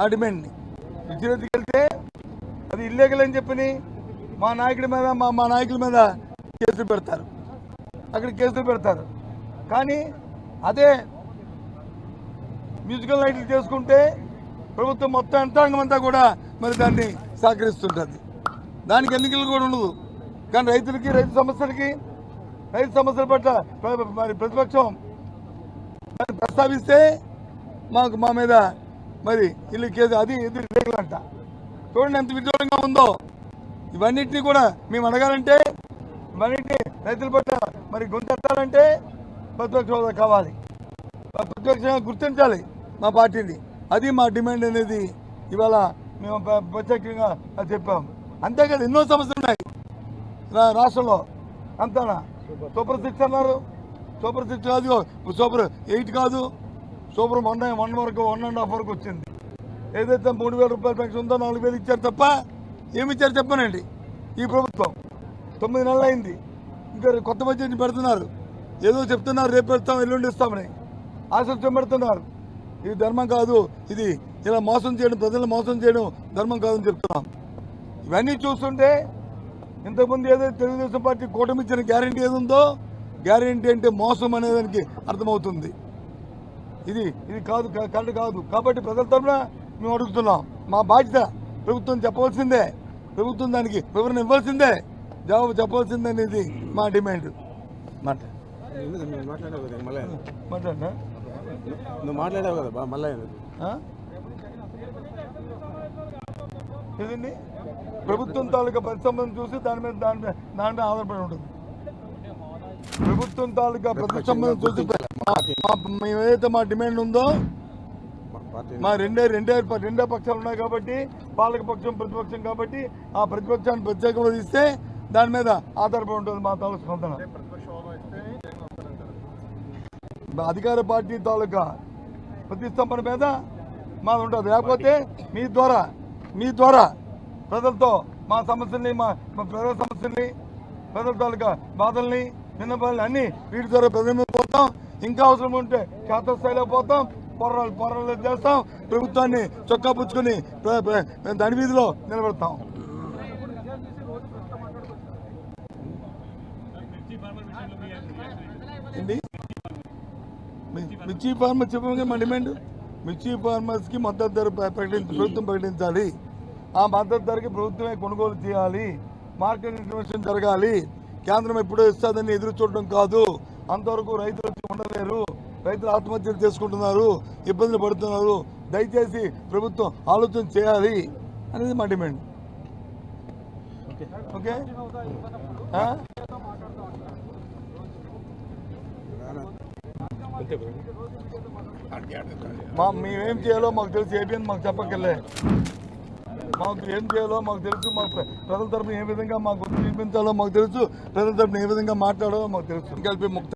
ఆ డిమాండ్ని. విద్యుత్కి వెళ్తే అది ఇల్లీగల్ అని చెప్పని మా నాయకుడి మీద మా నాయకుల మీద కేసులు పెడతారు, అక్కడ కేసులు పెడతారు. కానీ అదే మ్యూజికల్ నైట్లు చేసుకుంటే ప్రభుత్వం మొత్తం యంత్రాంగం అంతా కూడా మరి దాన్ని సహకరిస్తుంటుంది. దానికి ఎన్నికలు కూడా ఉండదు. కానీ రైతులకి రైతు సమస్యల పట్ల మరి ప్రతిపక్షం ప్రస్తావిస్తే మా మీద మరి ఇల్లు కేసు అది ఇది రేగులు అంట. చూడండి ఎంత విడ్డూరంగా ఉందో. ఇవన్నిటినీ కూడా మేము అడగాలంటే, ఇవన్నిటినీ రైతుల పట్ల మరి గొంతెత్తాలంటే ప్రతిపక్ష హోదా కావాలి, ప్రతిపక్షంగా గుర్తించాలి మా పార్టీని. అది మా డిమాండ్ అనేది ఇవాళ మేము ప్రత్యేకంగా చెప్పాము. అంతేకాదు ఎన్నో సమస్యలు ఉన్నాయి రాష్ట్రంలో. అంతనా సూపర్ 6 అన్నారు, సూపర్ 6 కాదు, సూపర్ 8 కాదు, సూపర్ 1 వరకు 1.5 వరకు వచ్చింది. ఏదైతే 3,000 రూపాయల పెన్షన్ ఉందో 4,000 ఇచ్చారు తప్ప ఏమి ఇచ్చారు చెప్పనండి. ఈ ప్రభుత్వం 9 నెలలు అయింది, ఇంకా కొత్త బడ్జెట్ని పెడుతున్నారు. ఏదో చెప్తున్నారు రేపు పెడతాం ఎల్లుండి ఇస్తామని ఆశలు చెంబడుతున్నారు. ఇది ధర్మం కాదు. ఇది ఇలా మోసం చేయడం, ప్రజలను మోసం చేయడం ధర్మం కాదని చెప్తున్నాం. ఇవన్నీ చూస్తుంటే ఇంతకుముందు ఏదైతే తెలుగుదేశం పార్టీ కూటమి ఇచ్చిన గ్యారెంటీ ఏది ఉందో, గ్యారెంటీ అంటే మోసం అనేదానికి అర్థమవుతుంది. ఇది కాదు, కరెక్ట్ కాదు. కాబట్టి ప్రజల తరఫున మేము అడుగుతున్నాం. మా బాధ్యత ప్రభుత్వం చెప్పవలసిందే, ప్రభుత్వం దానికి వివరణ ఇవ్వాల్సిందే, జవాబు చెప్పవలసిందే అనేది మా డిమాండ్. మాట్లాడినా నువ్వు మాట్లాడావు కదా మళ్ళీ ఇదండి ప్రభుత్వం తాలూకా పరిశ్రమను చూసి దాని మీద ఆధారపడి ఉంటుంది. ప్రభుత్వం తాలూకా ప్రతిష్టంభన చూసి ఏదైతే మా డిమాండ్ ఉందో, మా రెండే పక్షాలు ఉన్నాయి కాబట్టి, పాలక పక్షం ప్రతిపక్షం కాబట్టి ఆ ప్రతిపక్షాన్ని ప్రత్యేకంగా తీస్తే దాని మీద ఆధారపడి ఉంటుంది మా తాలూకా స్పందన. అధికార పార్టీ తాలూకా ప్రతిష్టంభన మీద మాది ఉంటుంది. లేకపోతే మీ ద్వారా ప్రజలతో మా సమస్యల్ని, మా ప్రజల సమస్యల్ని, ప్రజల తాలూకా బాధల్ని, విన్నపాలని అన్నీ వీటి ద్వారా ప్రజల మీద పోతాం. ఇంకా అవసరం ఉంటే క్షేత్రస్థాయిలో పోతాం, పోరాటాలు చేస్తాం, ప్రభుత్వాన్ని చొక్కా పుచ్చుకొని దాని వీధిలో నిలబెడతాం. మిర్చి ఫార్మర్స్ చెప్పగా మా డిమాండ్, మిర్చి ఫార్మర్స్కి మద్దతు ధర ప్రభుత్వం ప్రకటించాలి. ఆ మద్దతు ధరకి ప్రభుత్వమే కొనుగోలు చేయాలి. మార్కెట్ ఇంటర్వెన్షన్ జరగాలి. కేంద్రం ఎప్పుడో ఇస్తుందని ఎదురు చూడడం కాదు. అంతవరకు రైతులు వచ్చి ఉండలేరు. రైతులు ఆత్మహత్యలు చేసుకుంటున్నారు, ఇబ్బందులు పడుతున్నారు. దయచేసి ప్రభుత్వం ఆలోచన చేయాలి అనేది మా డిమాండ్. ఓకే, మేమేం చేయాలో మాకు తెలుసు. ఏపీఎన్ మాకు చెప్పక్కర్లే. మాకు ఏం చేయాలో మాకు తెలుసు. మాకు ప్రజల తరపున ఏ విధంగా మాకు చూపించాలో మాకు తెలుసు. ప్రజల తరపున ఏ విధంగా మాట్లాడాలో మాకు తెలుసు. కలిపి ముక్త